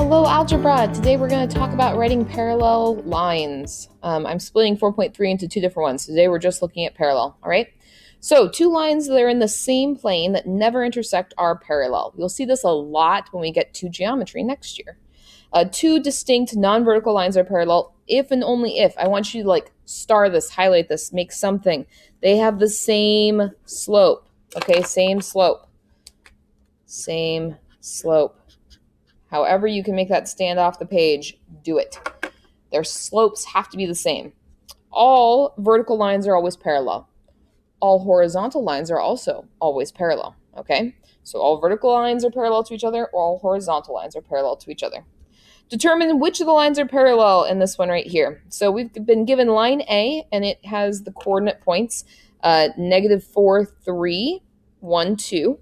Hello, Algebra! Today we're going to talk about writing parallel lines. I'm splitting 4.3 into two different ones. Today we're just looking at parallel, all right? So two lines that are in the same plane that never intersect are parallel. You'll see this a lot when we get to geometry next year. Two distinct non-vertical lines are parallel if and only if. I want you to like star this, highlight this, make something. They have the same slope, okay? Same slope. Same slope. However you can make that stand off the page, do it. Their slopes have to be the same. All vertical lines are always parallel. All horizontal lines are also always parallel, okay? So all vertical lines are parallel to each other, all horizontal lines are parallel to each other. Determine which of the lines are parallel in this one right here. So we've been given line A, and it has the coordinate points -4, 3, 1, 2.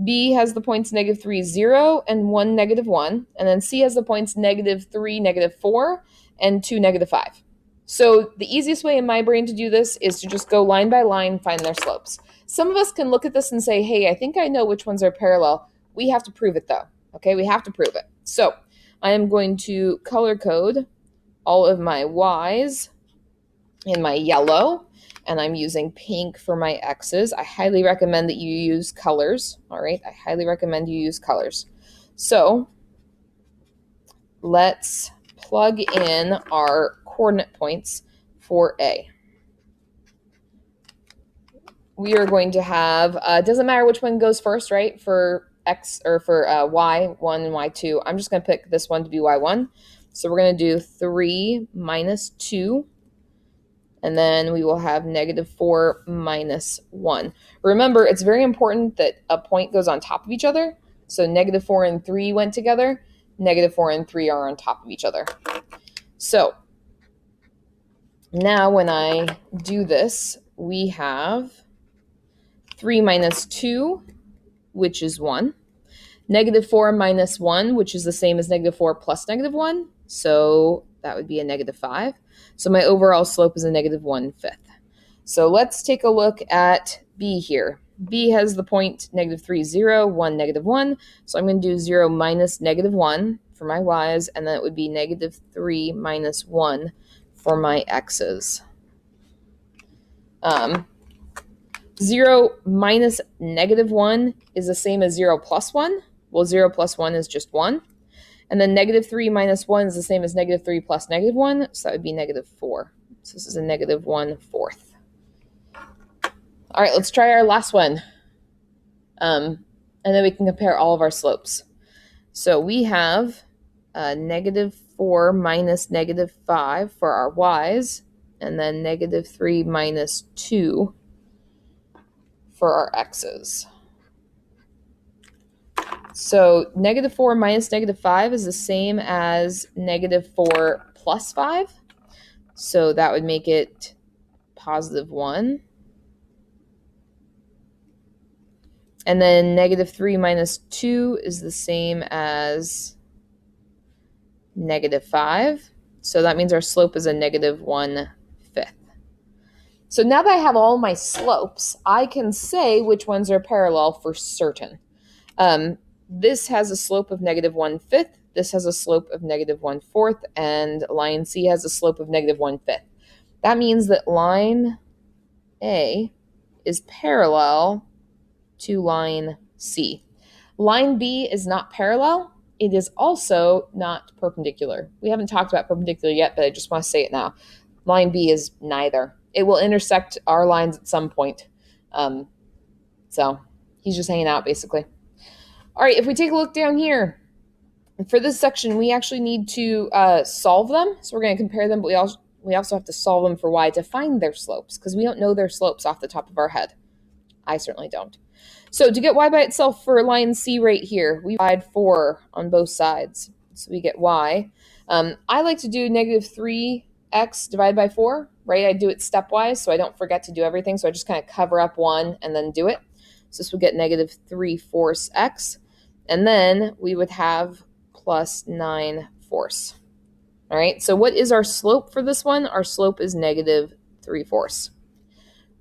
B has the points -3, 0, and 1, -1. And then C has the points -3, -4, and 2, -5. So the easiest way in my brain to do this is to just go line by line, find their slopes. Some of us can look at this and say, hey, I think I know which ones are parallel. We have to prove it though, okay? We have to prove it. So I am going to color code all of my Y's in my yellow, and I'm using pink for my X's. I highly recommend that you use colors, all right? I highly recommend you use colors. So let's plug in our coordinate points for A. We are going to have, doesn't matter which one goes first, right? For X or for Y1 and Y2, I'm just going to pick this one to be Y1. So we're going to do 3 minus 2. And then we will have -4 minus 1. Remember, it's very important that a point goes on top of each other. So -4 and 3 went together. -4 and 3 are on top of each other. So now when I do this, we have 3 minus 2, which is 1. -4 minus 1, which is the same as -4 plus -1. So that would be a -5. So my overall slope is a -1/5. So let's take a look at B here. B has the point -3, 0, 1, -1. So I'm going to do 0 minus -1 for my Y's, and then it would be -3 minus 1 for my X's. 0 minus -1 is the same as 0 plus 1. Well, 0 plus 1 is just 1. And then -3 minus 1 is the same as -3 plus -1, so that would be -4. So this is a -1/4. All right, let's try our last one. And then we can compare all of our slopes. So we have -4 minus -5 for our Y's, and then -3 minus 2 for our X's. So -4 minus -5 is the same as -4 plus 5. So that would make it +1. And then -3 minus 2 is the same as -5. So that means our slope is a -1/5. So now that I have all my slopes, I can say which ones are parallel for certain. This has a slope of -1/5. This has a slope of -1/4, and line C has a slope of -1/5. That means that line A is parallel to line C. Line B is not parallel. It is also not perpendicular. We haven't talked about perpendicular yet, but I just want to say it now. Line B is neither. It will intersect our lines at some point. So he's just hanging out, basically. All right, if we take a look down here, for this section, we actually need to solve them. So we're going to compare them, but we also have to solve them for Y to find their slopes, because we don't know their slopes off the top of our head. I certainly don't. So to get Y by itself for line C right here, we divide 4 on both sides. So we get Y. I like to do -3x divided by 4, right? I do it stepwise, so I don't forget to do everything. So I just kind of cover up 1 and then do it. So this would get -3/4 x. And then we would have +9/4. All right, so what is our slope for this one? Our slope is -3/4.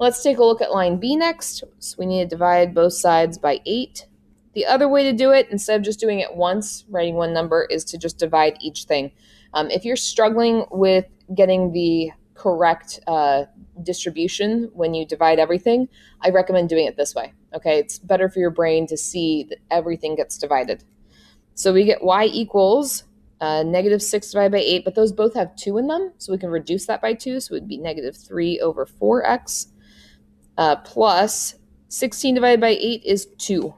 Let's take a look at line B next. So we need to divide both sides by 8. The other way to do it, instead of just doing it once, writing one number, is to just divide each thing. If you're struggling with getting the correct distribution when you divide everything, I recommend doing it this way. Okay, it's better for your brain to see that everything gets divided. So we get y equals negative 6 divided by 8, but those both have 2 in them, so we can reduce that by 2, so it would be negative 3 over 4x plus 16 divided by 8 is 2.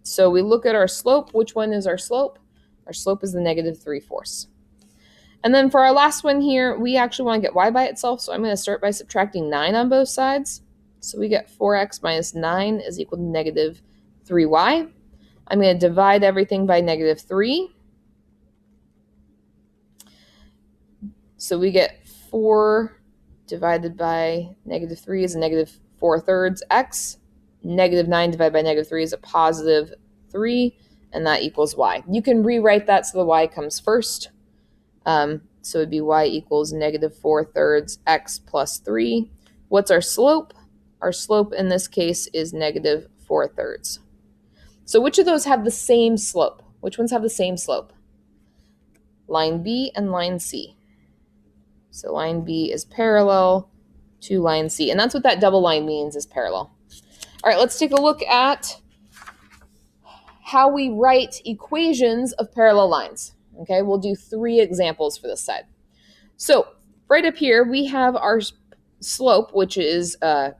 So we look at our slope. Which one is our slope? Our slope is the negative 3/4. And then for our last one here, we actually want to get y by itself, so I'm going to start by subtracting 9 on both sides. So we get 4x minus 9 is equal to negative 3y. I'm going to divide everything by negative 3. So we get 4 divided by negative 3 is a negative 4/3 x. Negative 9 divided by negative 3 is a positive 3, and that equals y. You can rewrite that so the y comes first. So it would be y equals negative 4/3 x plus 3. What's our slope? Our slope in this case is negative 4/3. So which of those have the same slope? Which ones have the same slope? Line B and line C. So line B is parallel to line C, and that's what that double line means, is parallel. All right, let's take a look at how we write equations of parallel lines. Okay, we'll do 3 examples for this side. So right up here, we have our slope, which is, our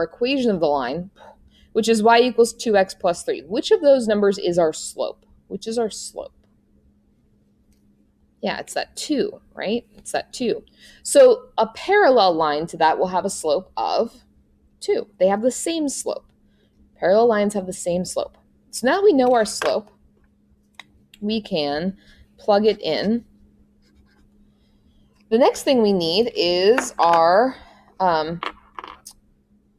equation of the line, which is y equals 2x plus 3. Which of those numbers is our slope? Which is our slope? Yeah, it's that 2, right? It's that 2. So a parallel line to that will have a slope of 2. They have the same slope. Parallel lines have the same slope. So now that we know our slope, we can plug it in. The next thing we need is our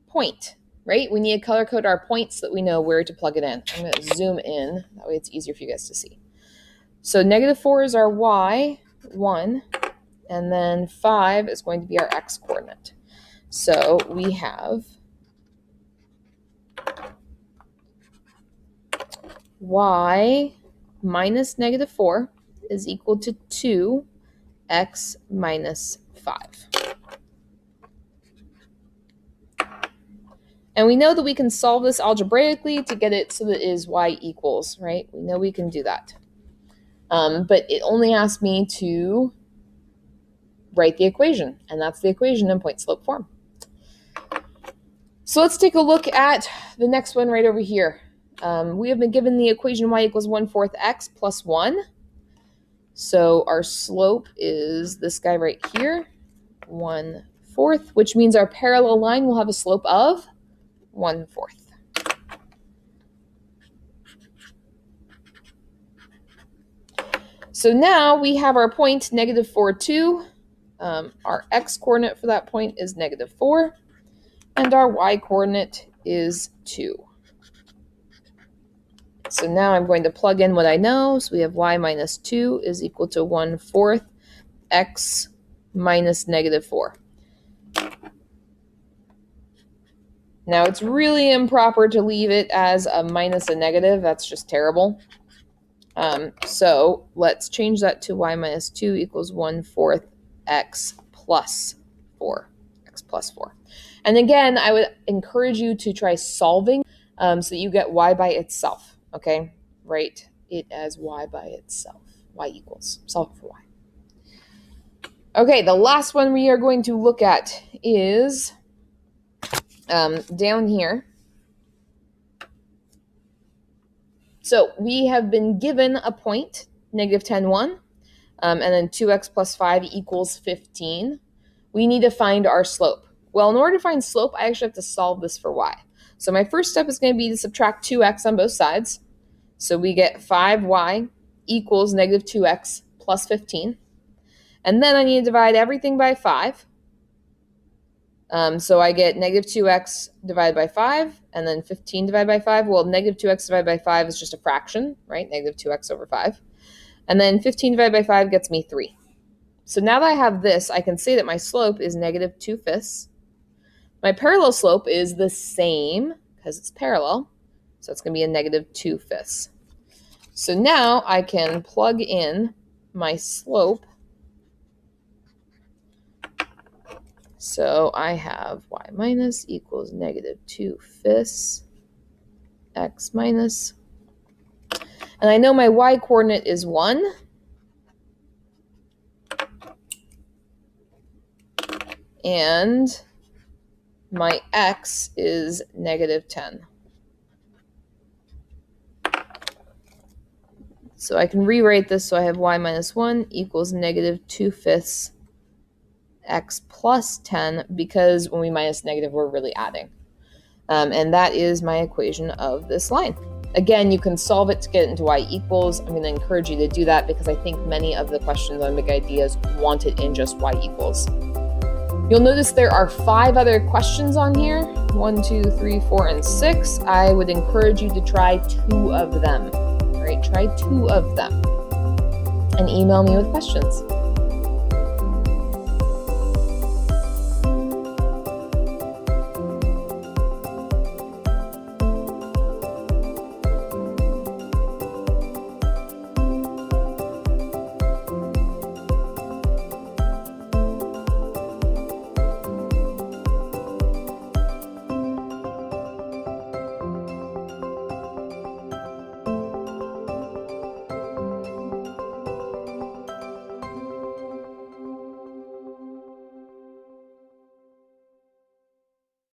point, right? We need to color code our points so that we know where to plug it in. I'm going to zoom in. That way it's easier for you guys to see. So negative 4 is our y, 1, and then 5 is going to be our x coordinate. So we have y minus negative 4 is equal to 2x minus 5. And we know that we can solve this algebraically to get it so that it is y equals, right? We know we can do that. But it only asks me to write the equation, and that's the equation in point slope form. So let's take a look at the next one right over here. We have been given the equation y equals 1/4 x plus 1. So our slope is this guy right here, 1/4, which means our parallel line will have a slope of 1/4. So now we have our point negative 4, 2. Our x coordinate for that point is negative 4, and our y coordinate is 2. So now I'm going to plug in what I know. So we have y minus 2 is equal to 1/4 x minus negative 4. Now it's really improper to leave it as a minus a negative. That's just terrible. So let's change that to y minus 2 equals 1/4 x plus 4. X plus 4. And again, I would encourage you to try solving so that you get y by itself. Okay, write it as y by itself. Y equals. Solve for y. Okay, the last one we are going to look at is down here. So we have been given a point, negative 10, 1, and then 2x plus 5 equals 15. We need to find our slope. Well, in order to find slope, I actually have to solve this for y. So my first step is going to be to subtract 2x on both sides. So we get 5y equals negative 2x plus 15. And then I need to divide everything by 5. So I get negative 2x divided by 5, and then 15 divided by 5. Well, negative 2x divided by 5 is just a fraction, right? Negative 2x over 5. And then 15 divided by 5 gets me 3. So now that I have this, I can say that my slope is negative 2/5. My parallel slope is the same, because it's parallel, So it's going to be a negative 2/5. So now I can plug in my slope. So I have y minus equals negative 2/5 x minus. And I know my y coordinate is 1. And my x is negative 10. So I can rewrite this so I have y minus 1 equals negative 2/5 x plus 10, because when we minus negative, we're really adding. And that is my equation of this line. Again, you can solve it to get into y equals. I'm going to encourage you to do that because I think many of the questions on Big Ideas want it in just y equals. You'll notice there are 5 other questions on here. 1, 2, 3, 4, and 6. I would encourage you to try 2 of them. All right, try 2 of them and email me with questions.